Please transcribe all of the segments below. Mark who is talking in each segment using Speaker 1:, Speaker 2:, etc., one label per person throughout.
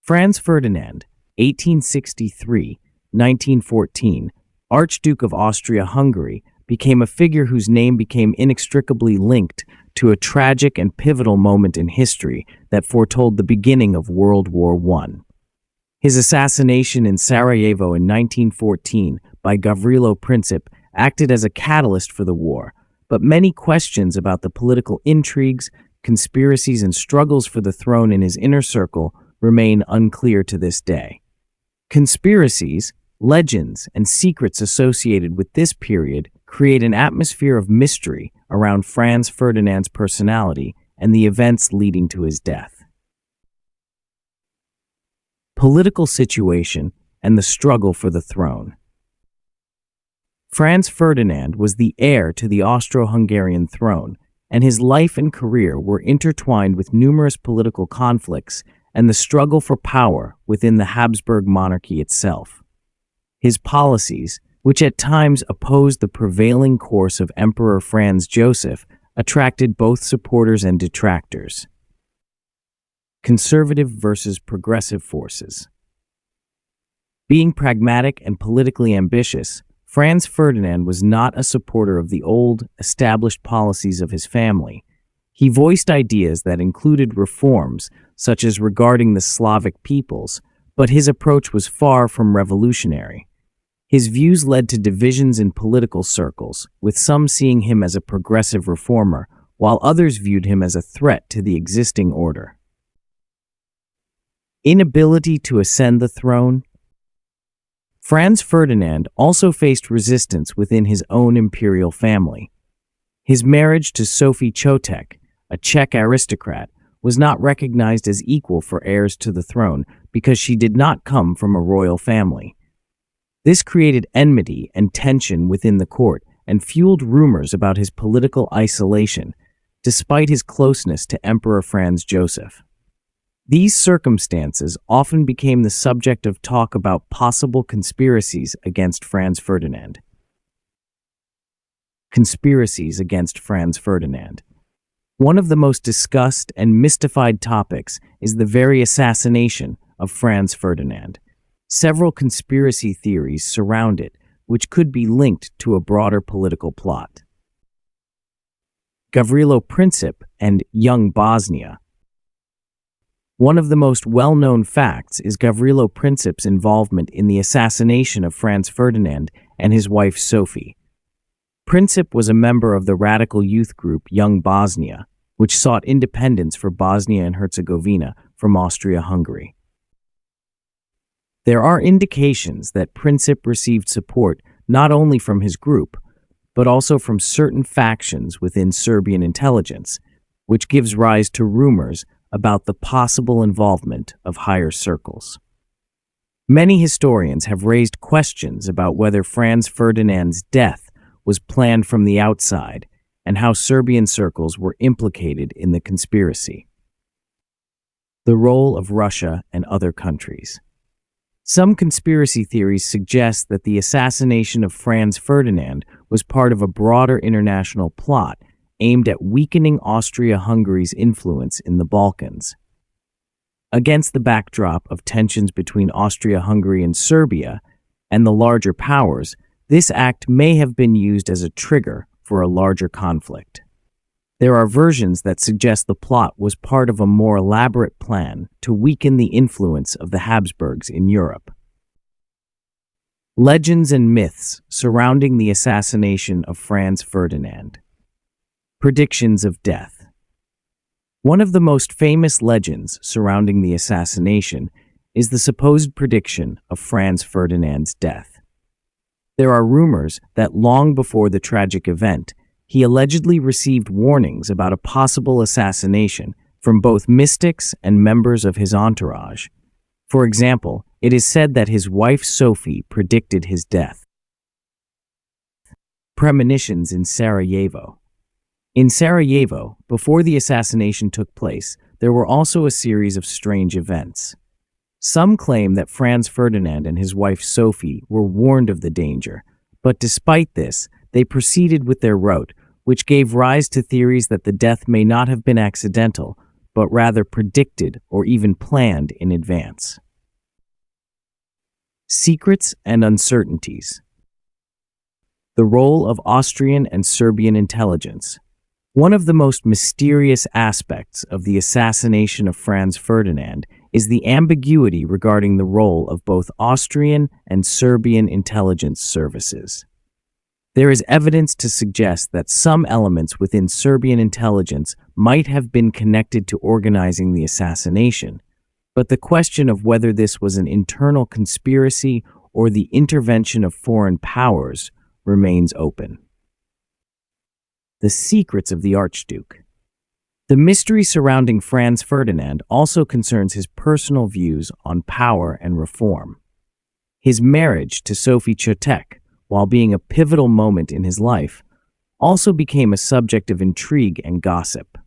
Speaker 1: Franz Ferdinand, 1863-1914, Archduke of Austria-Hungary, became a figure whose name became inextricably linked to a tragic and pivotal moment in history that foretold the beginning of World War I. His assassination in Sarajevo in 1914 by Gavrilo Princip acted as a catalyst for the war, but many questions about the political intrigues, conspiracies, and struggles for the throne in his inner circle remain unclear to this day. Conspiracies, legends, and secrets associated with this period create an atmosphere of mystery around Franz Ferdinand's personality and the events leading to his death. Political situation and the struggle for the throne. Franz Ferdinand was the heir to the Austro-Hungarian throne, and his life and career were intertwined with numerous political conflicts and the struggle for power within the Habsburg monarchy itself. His policies, which at times opposed the prevailing course of Emperor Franz Joseph, attracted both supporters and detractors. Conservative versus progressive forces. Being pragmatic and politically ambitious, Franz Ferdinand was not a supporter of the old, established policies of his family. He voiced ideas that included reforms, such as regarding the Slavic peoples, but his approach was far from revolutionary. His views led to divisions in political circles, with some seeing him as a progressive reformer, while others viewed him as a threat to the existing order. Inability to ascend the throne. Franz Ferdinand also faced resistance within his own imperial family. His marriage to Sophie Chotek, a Czech aristocrat, was not recognized as equal for heirs to the throne because she did not come from a royal family. This created enmity and tension within the court and fueled rumors about his political isolation, despite his closeness to Emperor Franz Joseph. These circumstances often became the subject of talk about possible conspiracies against Franz Ferdinand. Conspiracies against Franz Ferdinand. One of the most discussed and mystified topics is the very assassination of Franz Ferdinand. Several conspiracy theories surround it, which could be linked to a broader political plot. Gavrilo Princip and Young Bosnia. One of the most well-known facts is Gavrilo Princip's involvement in the assassination of Franz Ferdinand and his wife Sophie. Princip was a member of the radical youth group Young Bosnia, which sought independence for Bosnia and Herzegovina from Austria-Hungary. There are indications that Princip received support not only from his group, but also from certain factions within Serbian intelligence, which gives rise to rumors about the possible involvement of higher circles. Many historians have raised questions about whether Franz Ferdinand's death was planned from the outside and how Serbian circles were implicated in the conspiracy. The role of Russia and other countries. Some conspiracy theories suggest that the assassination of Franz Ferdinand was part of a broader international plot aimed at weakening Austria-Hungary's influence in the Balkans. Against the backdrop of tensions between Austria-Hungary and Serbia and the larger powers, this act may have been used as a trigger for a larger conflict. There are versions that suggest the plot was part of a more elaborate plan to weaken the influence of the Habsburgs in Europe. Legends and myths surrounding the assassination of Franz Ferdinand. Predictions of death. One of the most famous legends surrounding the assassination is the supposed prediction of Franz Ferdinand's death. There are rumors that long before the tragic event, he allegedly received warnings about a possible assassination from both mystics and members of his entourage. For example, it is said that his wife Sophie predicted his death. Premonitions in Sarajevo. In Sarajevo, before the assassination took place, there were also a series of strange events. Some claim that Franz Ferdinand and his wife Sophie were warned of the danger, but despite this, they proceeded with their route, which gave rise to theories that the death may not have been accidental, but rather predicted or even planned in advance. Secrets and uncertainties. The role of Austrian and Serbian intelligence. One of the most mysterious aspects of the assassination of Franz Ferdinand is the ambiguity regarding the role of both Austrian and Serbian intelligence services. There is evidence to suggest that some elements within Serbian intelligence might have been connected to organizing the assassination, but the question of whether this was an internal conspiracy or the intervention of foreign powers remains open. The secrets of the Archduke. The mystery surrounding Franz Ferdinand also concerns his personal views on power and reform. His marriage to Sophie Chotek, while being a pivotal moment in his life, also became a subject of intrigue and gossip.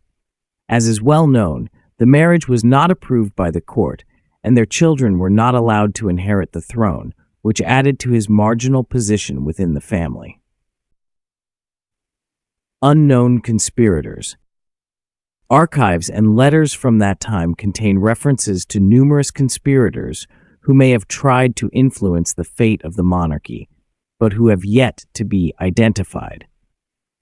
Speaker 1: As is well known, the marriage was not approved by the court, and their children were not allowed to inherit the throne, which added to his marginal position within the family. Unknown conspirators. Archives and letters from that time contain references to numerous conspirators who may have tried to influence the fate of the monarchy, but who have yet to be identified.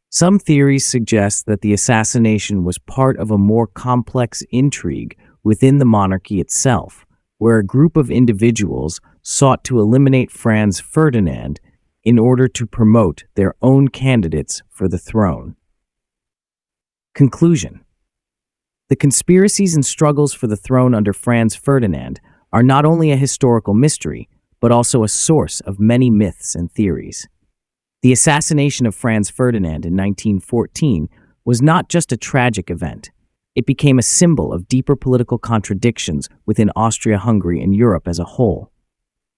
Speaker 1: Some theories suggest that the assassination was part of a more complex intrigue within the monarchy itself, where a group of individuals sought to eliminate Franz Ferdinand in order to promote their own candidates for the throne. Conclusion. The conspiracies and struggles for the throne under Franz Ferdinand are not only a historical mystery, but also a source of many myths and theories. The assassination of Franz Ferdinand in 1914 was not just a tragic event. It became a symbol of deeper political contradictions within Austria-Hungary and Europe as a whole.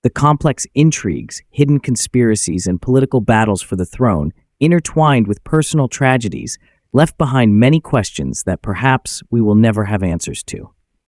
Speaker 1: The complex intrigues, hidden conspiracies, and political battles for the throne, intertwined with personal tragedies, left behind many questions that perhaps we will never have answers to.